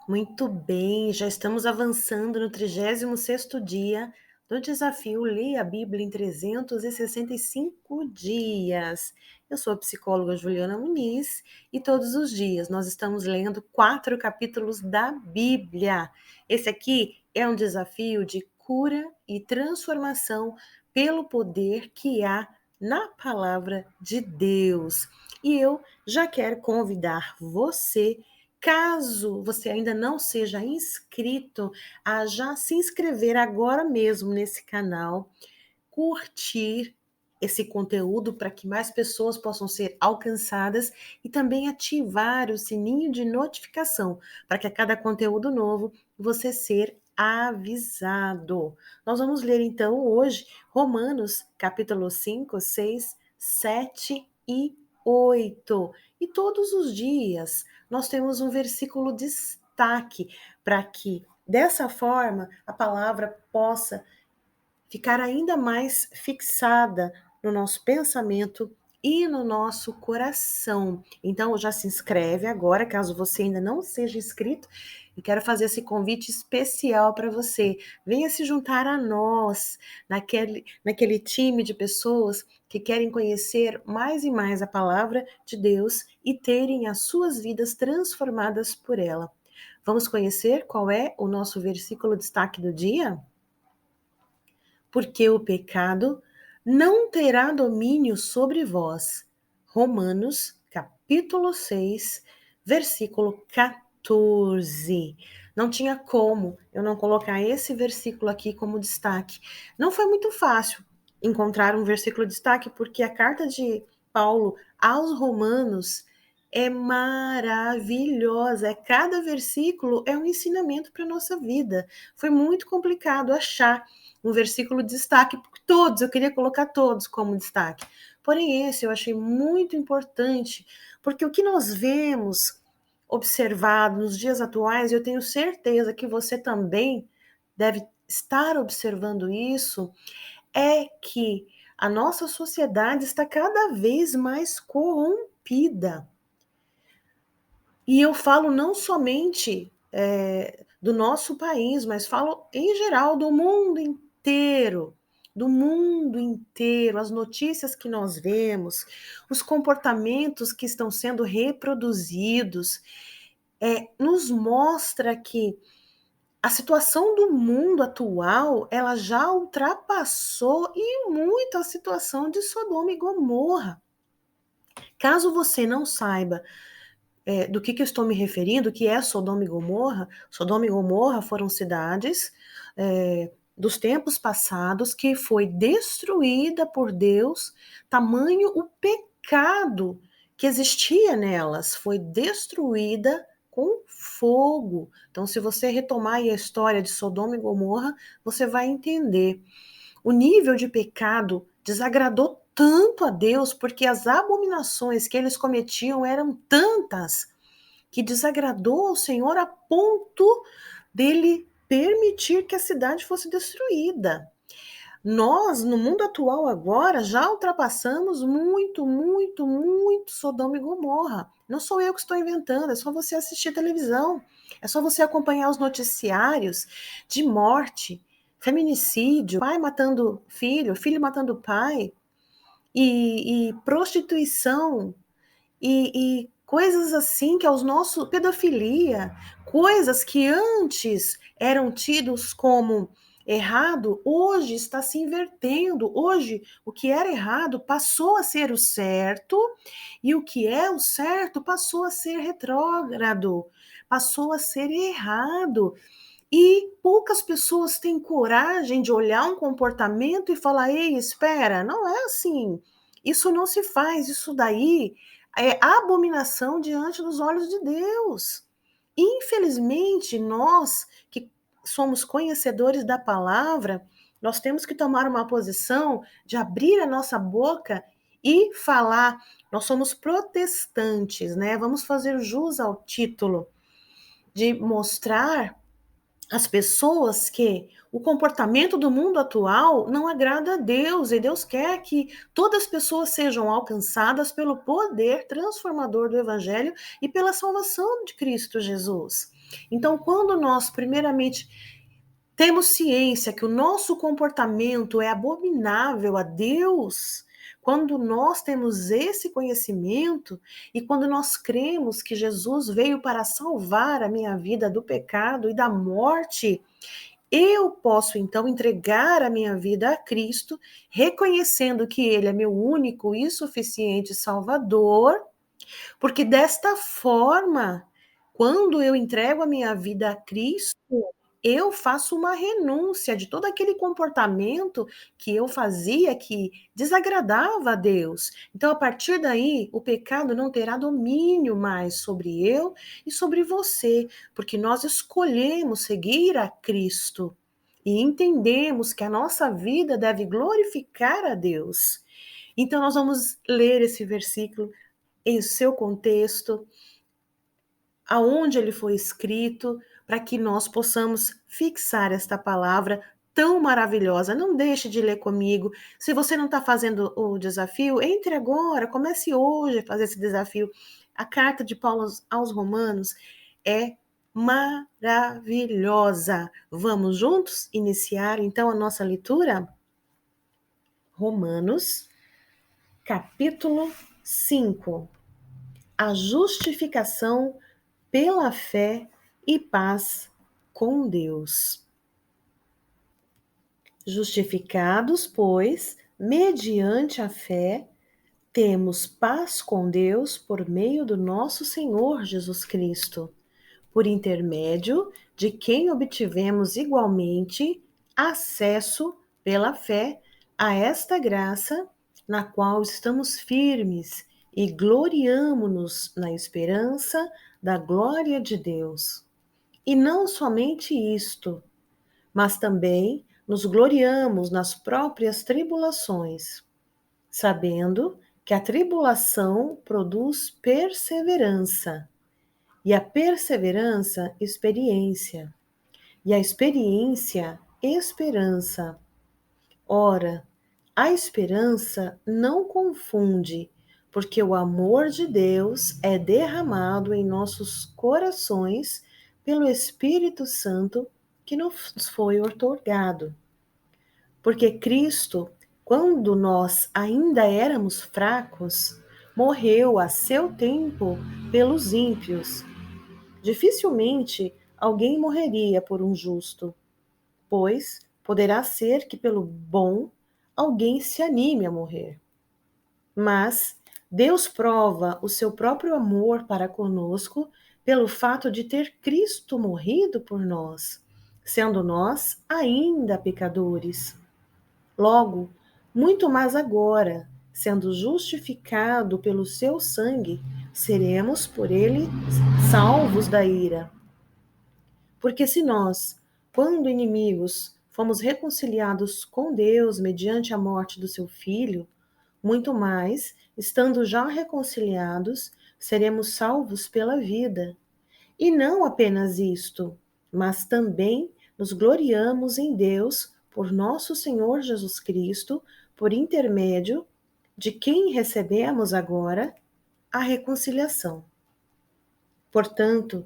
Muito bem, já estamos avançando no 36º dia do desafio Leia a Bíblia em 365 dias. Eu sou a psicóloga Juliana Muniz e todos os dias nós estamos lendo 4 capítulos da Bíblia. Esse aqui é um desafio de cura e transformação pelo poder que há na palavra de Deus. E eu já quero convidar você, caso você ainda não seja inscrito, a já se inscrever agora mesmo nesse canal, curtir esse conteúdo para que mais pessoas possam ser alcançadas e também ativar o sininho de notificação para que a cada conteúdo novo você ser avisado. Nós vamos ler então hoje Romanos capítulo 5, 6, 7 e 8. E todos os dias nós temos um versículo destaque para que dessa forma a palavra possa ficar ainda mais fixada no nosso pensamento e no nosso coração. Então, já se inscreve agora, caso você ainda não seja inscrito, e quero fazer esse convite especial para você. Venha se juntar a nós, naquele time de pessoas que querem conhecer mais e mais a palavra de Deus e terem as suas vidas transformadas por ela. Vamos conhecer qual é o nosso versículo destaque do dia? Porque o pecado não terá domínio sobre vós. Romanos, capítulo 6, versículo 14. Não tinha como eu não colocar esse versículo aqui como destaque. Não foi muito fácil encontrar um versículo de destaque, porque a carta de Paulo aos Romanos é maravilhosa. Cada versículo é um ensinamento para a nossa vida. Foi muito complicado achar um versículo de destaque, porque todos, eu queria colocar todos como destaque. Porém, esse eu achei muito importante, porque o que nós vemos observado nos dias atuais, eu tenho certeza que você também deve estar observando isso, é que a nossa sociedade está cada vez mais corrompida. E eu falo não somente do nosso país, mas falo em geral do mundo inteiro. Do mundo inteiro, as notícias que nós vemos, os comportamentos que estão sendo reproduzidos, nos mostra que a situação do mundo atual, ela já ultrapassou e muito a situação de Sodoma e Gomorra. Caso você não saiba do que eu estou me referindo, que é Sodoma e Gomorra foram cidades dos tempos passados que foi destruída por Deus, tamanho o pecado que existia nelas, foi destruída com fogo. Então, se você retomar aí a história de Sodoma e Gomorra, você vai entender. O nível de pecado desagradou tanto a Deus, porque as abominações que eles cometiam eram tantas que desagradou ao Senhor a ponto dele permitir que a cidade fosse destruída. Nós, no mundo atual agora, já ultrapassamos muito, muito, muito Sodoma e Gomorra. Não sou eu que estou inventando, é só você assistir televisão, é só você acompanhar os noticiários de morte, feminicídio, pai matando filho, filho matando pai, e prostituição, e coisas assim que aos nossos, pedofilia, coisas que antes eram tidos como errado, hoje está se invertendo. Hoje, o que era errado passou a ser o certo, e o que é o certo passou a ser retrógrado, passou a ser errado. E poucas pessoas têm coragem de olhar um comportamento e falar: ei, espera, não é assim. Isso não se faz, isso daí é abominação diante dos olhos de Deus. Infelizmente, nós que somos conhecedores da palavra, nós temos que tomar uma posição de abrir a nossa boca e falar. Nós somos protestantes, né? Vamos fazer jus ao título de mostrar as pessoas que o comportamento do mundo atual não agrada a Deus, e Deus quer que todas as pessoas sejam alcançadas pelo poder transformador do Evangelho e pela salvação de Cristo Jesus. Então, quando nós, primeiramente, temos ciência que o nosso comportamento é abominável a Deus, quando nós temos esse conhecimento e quando nós cremos que Jesus veio para salvar a minha vida do pecado e da morte, eu posso então entregar a minha vida a Cristo, reconhecendo que Ele é meu único e suficiente Salvador, porque desta forma, quando eu entrego a minha vida a Cristo, eu faço uma renúncia de todo aquele comportamento que eu fazia que desagradava a Deus. Então, a partir daí, o pecado não terá domínio mais sobre eu e sobre você, porque nós escolhemos seguir a Cristo e entendemos que a nossa vida deve glorificar a Deus. Então, nós vamos ler esse versículo em seu contexto, aonde ele foi escrito, para que nós possamos fixar esta palavra tão maravilhosa. Não deixe de ler comigo. Se você não está fazendo o desafio, entre agora, comece hoje a fazer esse desafio. A carta de Paulo aos Romanos é maravilhosa. Vamos juntos iniciar então a nossa leitura? Romanos, capítulo 5. A justificação pela fé e paz com Deus. Justificados, pois, mediante a fé, temos paz com Deus por meio do nosso Senhor Jesus Cristo, por intermédio de quem obtivemos igualmente acesso pela fé a esta graça, na qual estamos firmes e gloriamo-nos na esperança da glória de Deus. E não somente isto, mas também nos gloriamos nas próprias tribulações, sabendo que a tribulação produz perseverança, e a perseverança, experiência, e a experiência, esperança. Ora, a esperança não confunde, porque o amor de Deus é derramado em nossos corações pelo Espírito Santo que nos foi outorgado. Porque Cristo, quando nós ainda éramos fracos, morreu a seu tempo pelos ímpios. Dificilmente alguém morreria por um justo, pois poderá ser que pelo bom alguém se anime a morrer. Mas Deus prova o seu próprio amor para conosco pelo fato de ter Cristo morrido por nós, sendo nós ainda pecadores. Logo, muito mais agora, sendo justificado pelo seu sangue, seremos por ele salvos da ira. Porque se nós, quando inimigos, fomos reconciliados com Deus mediante a morte do seu Filho, muito mais, estando já reconciliados, seremos salvos pela vida. E não apenas isto, mas também nos gloriamos em Deus por nosso Senhor Jesus Cristo, por intermédio de quem recebemos agora a reconciliação. Portanto,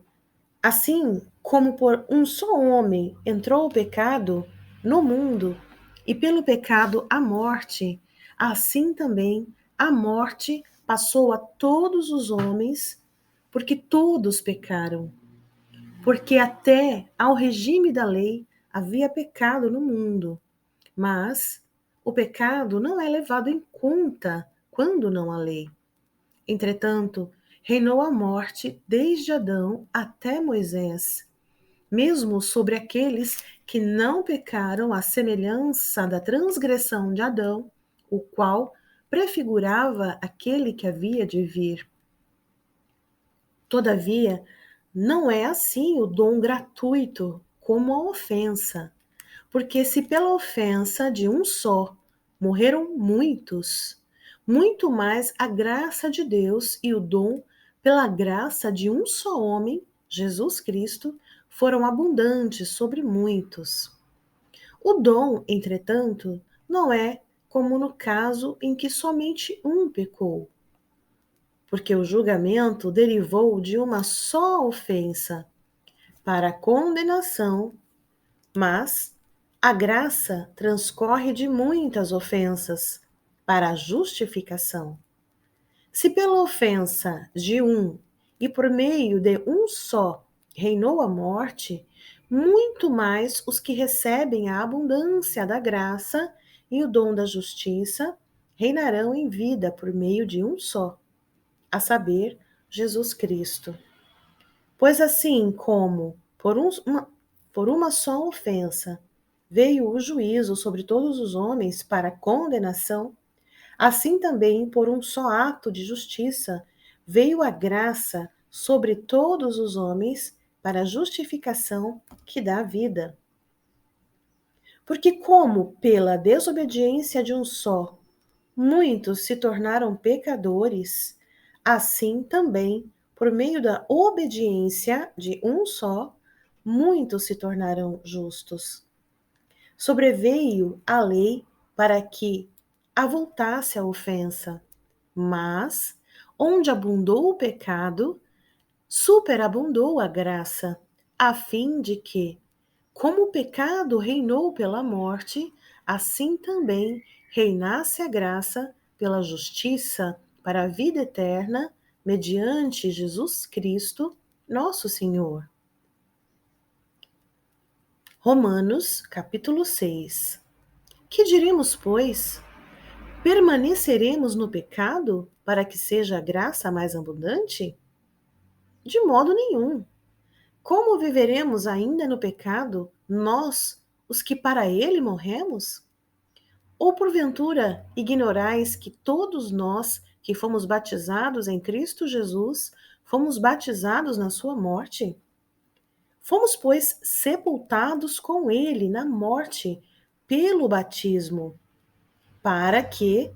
assim como por um só homem entrou o pecado no mundo, e pelo pecado a morte, assim também a morte passou a todos os homens, porque todos pecaram. Porque até ao regime da lei havia pecado no mundo, mas o pecado não é levado em conta quando não há lei. Entretanto, reinou a morte desde Adão até Moisés, mesmo sobre aqueles que não pecaram à semelhança da transgressão de Adão, o qual prefigurava aquele que havia de vir. Todavia, não é assim o dom gratuito como a ofensa, porque se pela ofensa de um só morreram muitos, muito mais a graça de Deus e o dom pela graça de um só homem Jesus Cristo, foram abundantes sobre muitos. O dom, entretanto, não é como no caso em que somente um pecou, porque o julgamento derivou de uma só ofensa para a condenação, mas a graça transcorre de muitas ofensas para a justificação. Se pela ofensa de um e por meio de um só reinou a morte, muito mais os que recebem a abundância da graça e o dom da justiça reinarão em vida por meio de um só, a saber, Jesus Cristo. Pois assim como por uma só ofensa veio o juízo sobre todos os homens para condenação, assim também, por um só ato de justiça, veio a graça sobre todos os homens para a justificação que dá vida. Porque, como pela desobediência de um só, muitos se tornaram pecadores, assim também, por meio da obediência de um só, muitos se tornaram justos. Sobreveio a lei para que avultasse a ofensa, mas onde abundou o pecado, superabundou a graça, a fim de que, como o pecado reinou pela morte, assim também reinasse a graça pela justiça para a vida eterna, mediante Jesus Cristo, nosso Senhor. Romanos, capítulo 6. Que diremos, pois? Permaneceremos no pecado para que seja a graça mais abundante? De modo nenhum. Como viveremos ainda no pecado, nós, os que para ele morremos? Ou porventura ignorais que todos nós que fomos batizados em Cristo Jesus, fomos batizados na sua morte? Fomos, pois, sepultados com ele na morte pelo batismo, para que,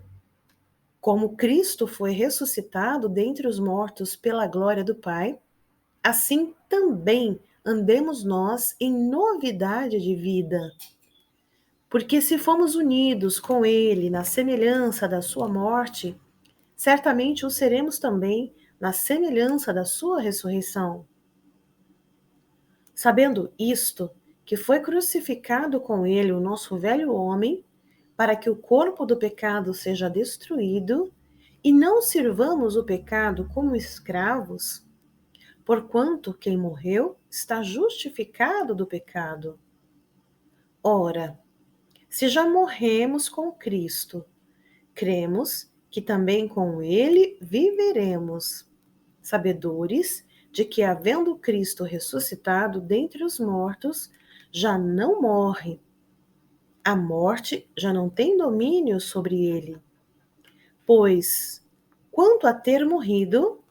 como Cristo foi ressuscitado dentre os mortos pela glória do Pai, assim também andemos nós em novidade de vida. Porque se fomos unidos com ele na semelhança da sua morte, certamente o seremos também na semelhança da sua ressurreição. Sabendo isto, que foi crucificado com ele o nosso velho homem, para que o corpo do pecado seja destruído, e não sirvamos o pecado como escravos, porquanto quem morreu está justificado do pecado. Ora, se já morremos com Cristo, cremos que também com ele viveremos, sabedores de que, havendo Cristo ressuscitado dentre os mortos, já não morre. A morte já não tem domínio sobre ele. Pois, quanto a ter morrido,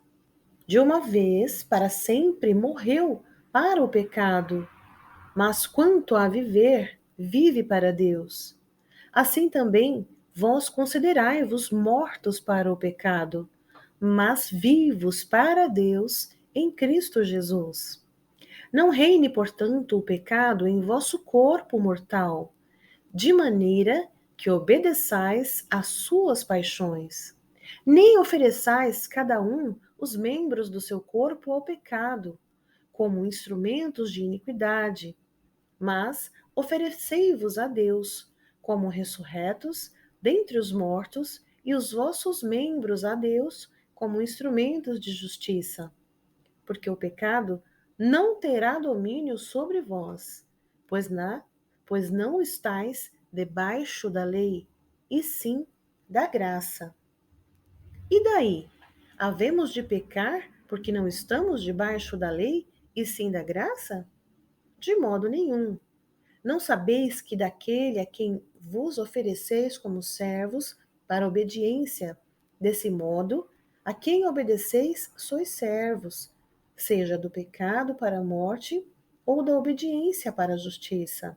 de uma vez para sempre morreu para o pecado, mas quanto a viver, vive para Deus. Assim também vós considerai-vos mortos para o pecado, mas vivos para Deus em Cristo Jesus. Não reine, portanto, o pecado em vosso corpo mortal, de maneira que obedeçais às suas paixões. Nem ofereçais cada um os membros do seu corpo ao pecado, como instrumentos de iniquidade, mas oferecei-vos a Deus, como ressurretos dentre os mortos, e os vossos membros a Deus, como instrumentos de justiça. Porque o pecado não terá domínio sobre vós, pois não estáis debaixo da lei, e sim da graça. E daí? Havemos de pecar porque não estamos debaixo da lei, e sim da graça? De modo nenhum. Não sabeis que daquele a quem vos ofereceis como servos para obediência, desse modo, a quem obedeceis sois servos, seja do pecado para a morte ou da obediência para a justiça.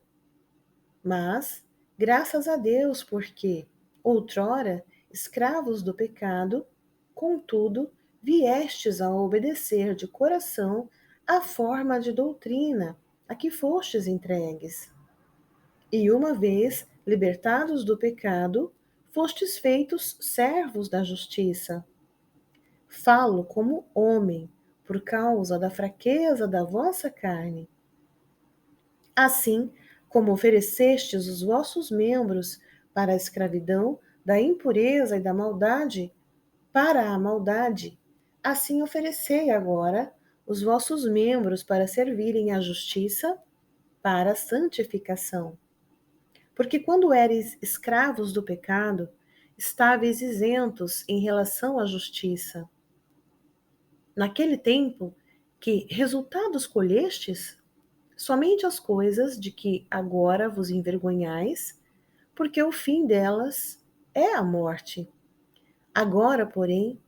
Mas, graças a Deus, porque, outrora, escravos do pecado, contudo, viestes a obedecer de coração a forma de doutrina a que fostes entregues. E uma vez libertados do pecado, fostes feitos servos da justiça. Falo como homem, por causa da fraqueza da vossa carne. Assim como oferecestes os vossos membros para a escravidão da impureza e da maldade, para a maldade, assim oferecei agora os vossos membros para servirem à justiça, para a santificação. Porque quando eres escravos do pecado, estáveis isentos em relação à justiça. Naquele tempo, que resultados colhestes? Somente as coisas de que agora vos envergonhais, porque o fim delas é a morte. Agora, porém,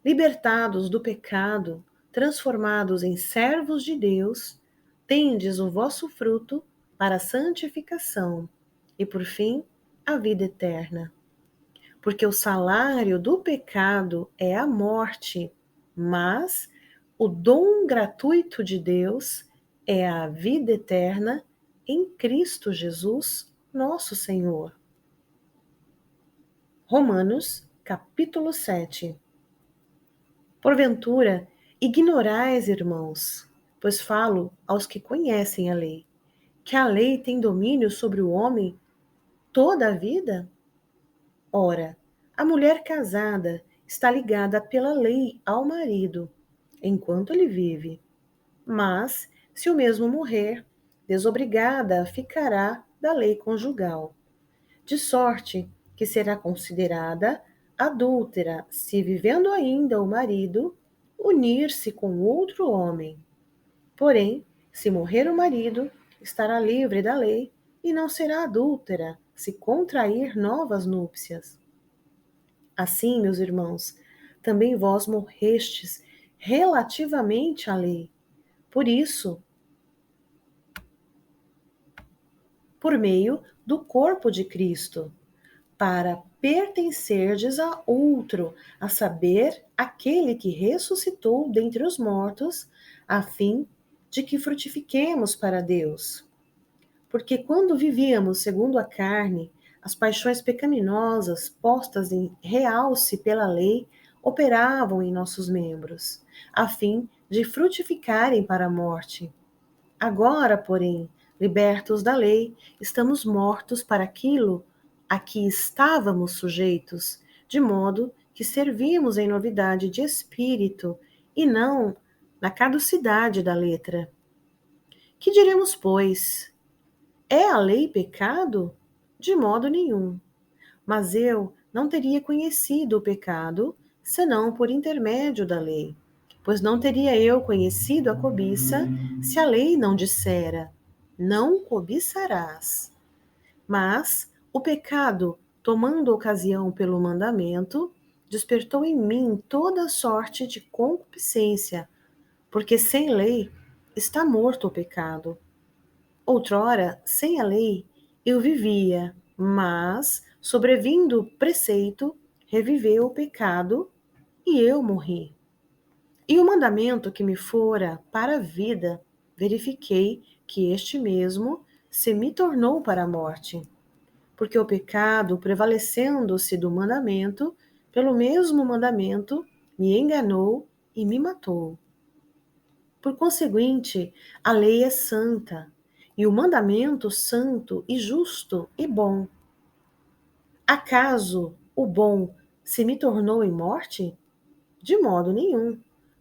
libertados do pecado, transformados em servos de Deus, tendes o vosso fruto para a santificação e, por fim, a vida eterna. Porque o salário do pecado é a morte, mas o dom gratuito de Deus é a vida eterna em Cristo Jesus, nosso Senhor. Romanos, capítulo 7. Porventura, ignorais, irmãos, pois falo aos que conhecem a lei, que a lei tem domínio sobre o homem toda a vida? Ora, a mulher casada está ligada pela lei ao marido, enquanto ele vive. Mas, se o mesmo morrer, desobrigada ficará da lei conjugal. De sorte que será considerada adúltera se, vivendo ainda o marido, unir-se com outro homem. Porém, se morrer o marido, estará livre da lei e não será adúltera se contrair novas núpcias. Assim, meus irmãos, também vós morrestes relativamente à lei. Por isso, por meio do corpo de Cristo, para pertencerdes a outro, a saber, aquele que ressuscitou dentre os mortos, a fim de que frutifiquemos para Deus. Porque quando vivíamos segundo a carne, as paixões pecaminosas postas em realce pela lei operavam em nossos membros, a fim de frutificarem para a morte. Agora, porém, libertos da lei, estamos mortos para aquilo a que estávamos sujeitos, de modo que servimos em novidade de espírito e não na caducidade da letra. Que diremos, pois? É a lei pecado? De modo nenhum. Mas eu não teria conhecido o pecado, senão por intermédio da lei. Pois não teria eu conhecido a cobiça, se a lei não dissera: não cobiçarás. Mas o pecado, tomando ocasião pelo mandamento, despertou em mim toda sorte de concupiscência, porque sem lei está morto o pecado. Outrora, sem a lei, eu vivia, mas, sobrevindo o preceito, reviveu o pecado e eu morri. E o mandamento que me fora para a vida, verifiquei que este mesmo se me tornou para a morte. Porque o pecado, prevalecendo-se do mandamento, pelo mesmo mandamento, me enganou e me matou. Por conseguinte, a lei é santa, e o mandamento santo e justo e bom. Acaso o bom se me tornou em morte? De modo nenhum.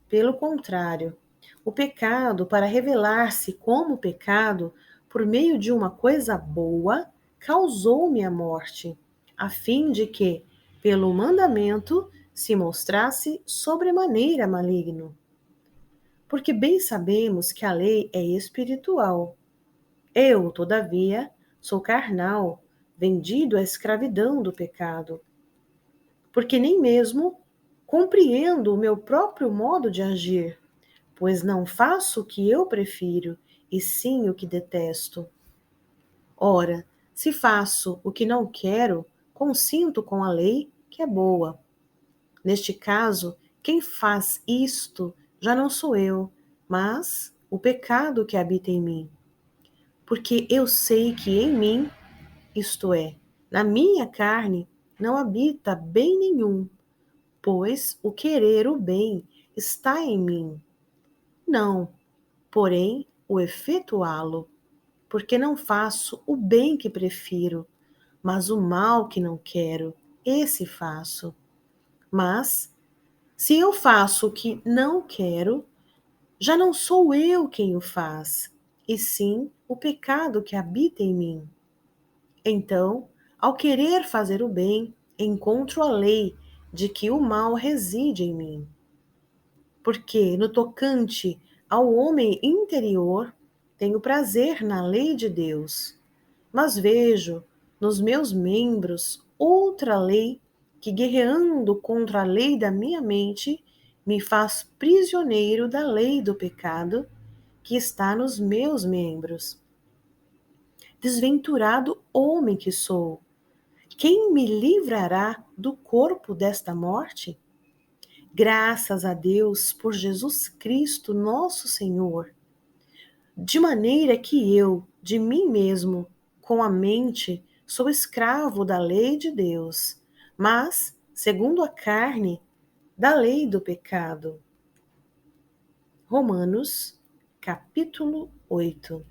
Pelo contrário, o pecado, para revelar-se como pecado, por meio de uma coisa boa, causou-me a morte, a fim de que, pelo mandamento, se mostrasse sobremaneira maligno. Porque bem sabemos que a lei é espiritual. Eu, todavia, sou carnal, vendido à escravidão do pecado. Porque nem mesmo compreendo o meu próprio modo de agir, pois não faço o que eu prefiro, e sim o que detesto. Ora, se faço o que não quero, consinto com a lei que é boa. Neste caso, quem faz isto já não sou eu, mas o pecado que habita em mim. Porque eu sei que em mim, isto é, na minha carne, não habita bem nenhum, pois o querer o bem está em mim. Não, porém, o efetuá-lo, porque não faço o bem que prefiro, mas o mal que não quero, esse faço. Mas, se eu faço o que não quero, já não sou eu quem o faz, e sim o pecado que habita em mim. Então, ao querer fazer o bem, encontro a lei de que o mal reside em mim. Porque, no tocante ao homem interior, tenho prazer na lei de Deus, mas vejo nos meus membros outra lei que, guerreando contra a lei da minha mente, me faz prisioneiro da lei do pecado que está nos meus membros. Desventurado homem que sou, quem me livrará do corpo desta morte? Graças a Deus por Jesus Cristo, nosso Senhor. De maneira que eu, de mim mesmo, com a mente, sou escravo da lei de Deus, mas, segundo a carne, da lei do pecado. Romanos, capítulo 8.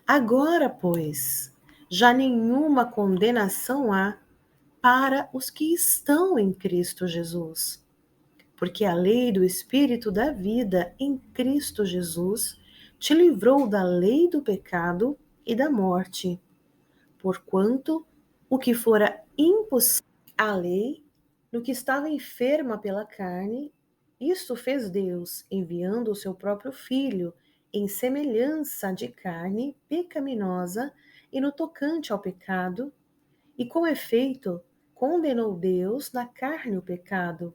Agora, pois, já nenhuma condenação há para os que estão em Cristo Jesus. Porque a lei do Espírito da vida em Cristo Jesus te livrou da lei do pecado e da morte. Porquanto o que fora impossível à lei, no que estava enferma pela carne, isto fez Deus, enviando o seu próprio Filho, em semelhança de carne pecaminosa e no tocante ao pecado, e com efeito condenou Deus na carne o pecado,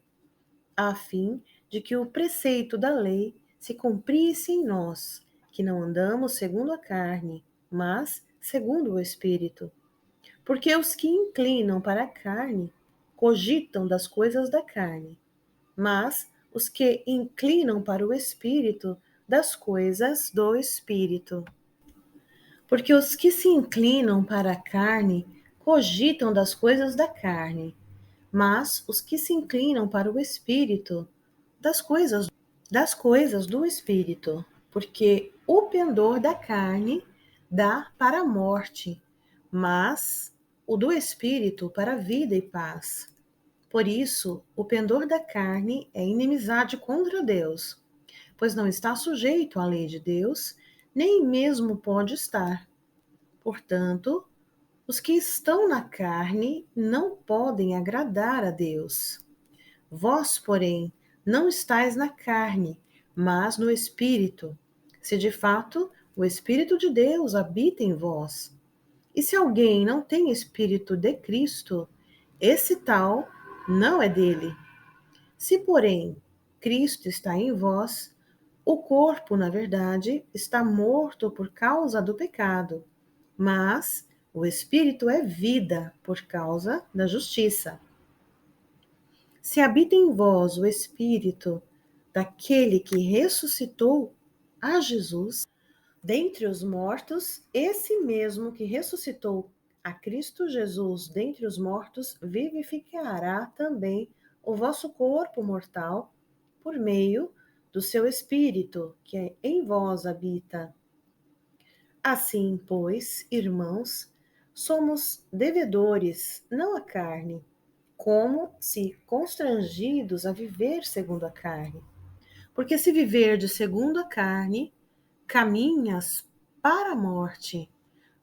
a fim de que o preceito da lei se cumprisse em nós, que não andamos segundo a carne, mas segundo o Espírito. Porque os que inclinam para a carne cogitam das coisas da carne, mas os que inclinam para o Espírito, das coisas do Espírito. Porque os que se inclinam para a carne cogitam das coisas da carne, mas os que se inclinam para o Espírito, das coisas do Espírito. Porque o pendor da carne dá para a morte, mas o do Espírito para a vida e paz. Por isso, o pendor da carne é inimizade contra Deus, pois não está sujeito à lei de Deus, nem mesmo pode estar. Portanto, os que estão na carne não podem agradar a Deus. Vós, porém, não estáis na carne, mas no Espírito, se de fato o Espírito de Deus habita em vós. E se alguém não tem Espírito de Cristo, esse tal não é dele. Se, porém, Cristo está em vós, o corpo, na verdade, está morto por causa do pecado, mas o Espírito é vida por causa da justiça. Se habita em vós o Espírito daquele que ressuscitou a Jesus dentre os mortos, esse mesmo que ressuscitou a Cristo Jesus dentre os mortos, vivificará também o vosso corpo mortal por meio do seu Espírito, que em vós habita. Assim, pois, irmãos, somos devedores, não à carne, como se constrangidos a viver segundo a carne. Porque se viverdes segundo a carne, caminhas para a morte.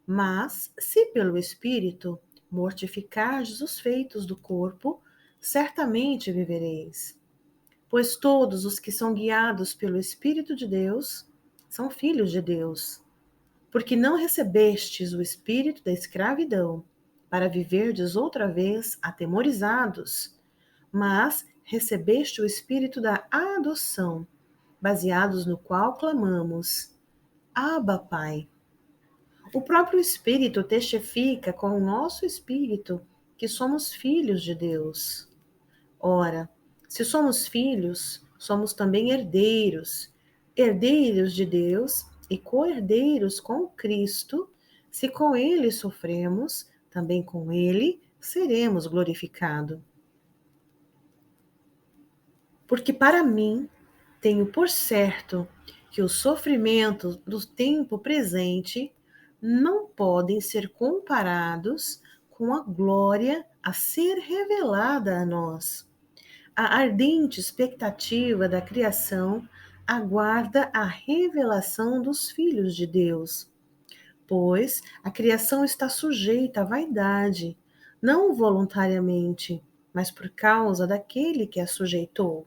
Mas, se pelo Espírito mortificardes os feitos do corpo, certamente vivereis. Pois todos os que são guiados pelo Espírito de Deus são filhos de Deus. Porque não recebestes o espírito da escravidão, para viverdes outra vez atemorizados, mas recebeste o espírito da adoção, baseados no qual clamamos: Abba, Pai. O próprio Espírito testifica com o nosso espírito que somos filhos de Deus. Ora, se somos filhos, somos também herdeiros, herdeiros de Deus e co-herdeiros com Cristo, se com ele sofremos, também com ele seremos glorificados. Porque para mim, tenho por certo que os sofrimentos do tempo presente não podem ser comparados com a glória a ser revelada a nós. A ardente expectativa da criação aguarda a revelação dos filhos de Deus, pois a criação está sujeita à vaidade, não voluntariamente, mas por causa daquele que a sujeitou,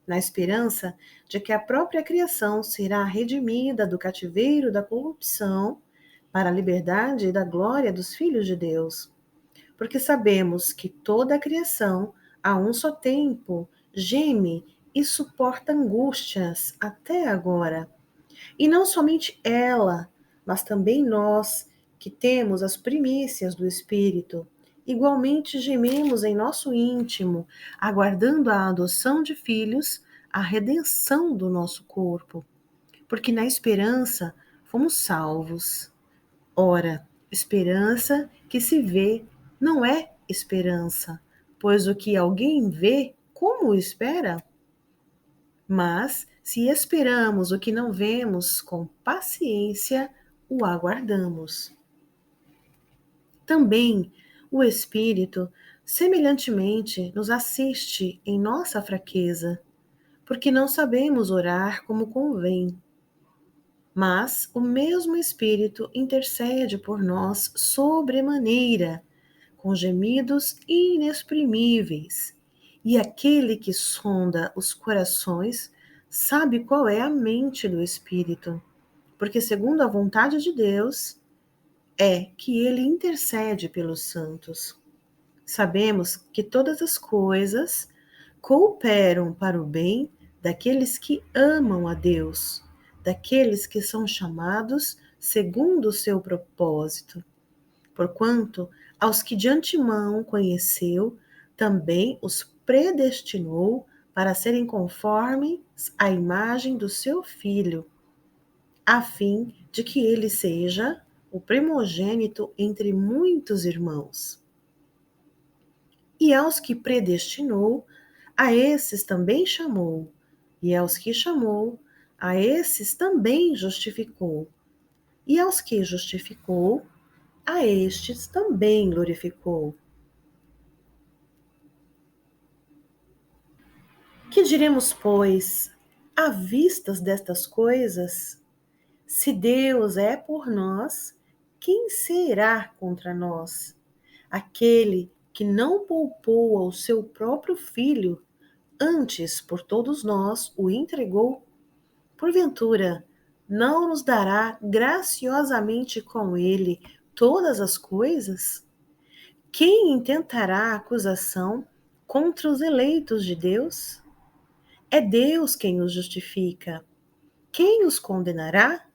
na esperança de que a própria criação será redimida do cativeiro da corrupção para a liberdade da glória dos filhos de Deus. Porque sabemos que toda a criação, a um só tempo, geme e suporta angústias até agora. E não somente ela, mas também nós, que temos as primícias do Espírito, igualmente gememos em nosso íntimo, aguardando a adoção de filhos, a redenção do nosso corpo. Porque na esperança fomos salvos. Ora, esperança que se vê não é esperança, pois o que alguém vê, como o espera? Mas, se esperamos o que não vemos, com paciência o aguardamos. Também o Espírito, semelhantemente, nos assiste em nossa fraqueza, porque não sabemos orar como convém. Mas o mesmo Espírito intercede por nós sobremaneira, com gemidos inexprimíveis. E aquele que sonda os corações sabe qual é a mente do Espírito, porque, segundo a vontade de Deus, é que ele intercede pelos santos. Sabemos que todas as coisas cooperam para o bem daqueles que amam a Deus, daqueles que são chamados segundo o seu propósito. Porquanto, aos que de antemão conheceu, também os predestinou para serem conformes à imagem do seu Filho, a fim de que ele seja o primogênito entre muitos irmãos. E aos que predestinou, a esses também chamou, e aos que chamou, a esses também justificou, e aos que justificou, a estes também glorificou. Que diremos, pois, à vistas destas coisas? Se Deus é por nós, quem será contra nós? Aquele que não poupou ao seu próprio filho, antes por todos nós o entregou, porventura não nos dará graciosamente com ele todas as coisas? Quem intentará acusação contra os eleitos de Deus? É Deus quem os justifica. Quem os condenará?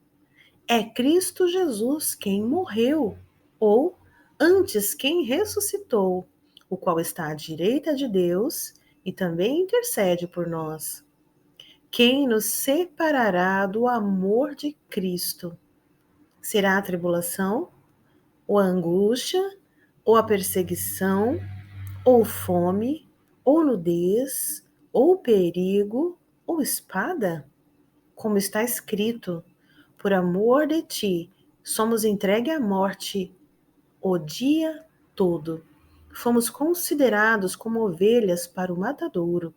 É Cristo Jesus quem morreu, ou antes quem ressuscitou, o qual está à direita de Deus e também intercede por nós. Quem nos separará do amor de Cristo? Será a tribulação, ou a angústia, ou a perseguição, ou fome, ou nudez, ou perigo, ou espada? Como está escrito, por amor de ti, somos entregues à morte o dia todo. Fomos considerados como ovelhas para o matadouro.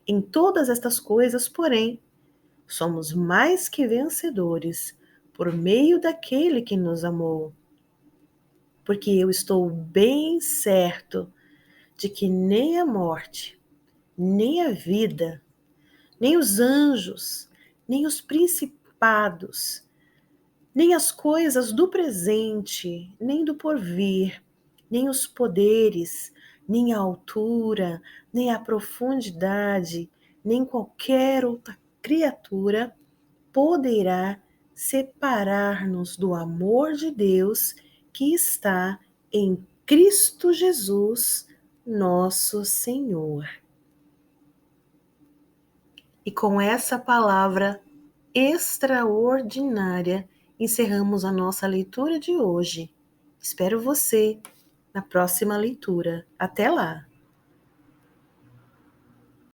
Em todas estas coisas, porém, somos mais que vencedores por meio daquele que nos amou. Porque eu estou bem certo de que nem a morte, nem a vida, nem os anjos, nem os principados, nem as coisas do presente, nem do porvir, nem os poderes, nem a altura, nem a profundidade, nem qualquer outra criatura poderá separar-nos do amor de Deus que está em Cristo Jesus, nosso Senhor. E com essa palavra extraordinária, encerramos a nossa leitura de hoje. Espero você na próxima leitura. Até lá!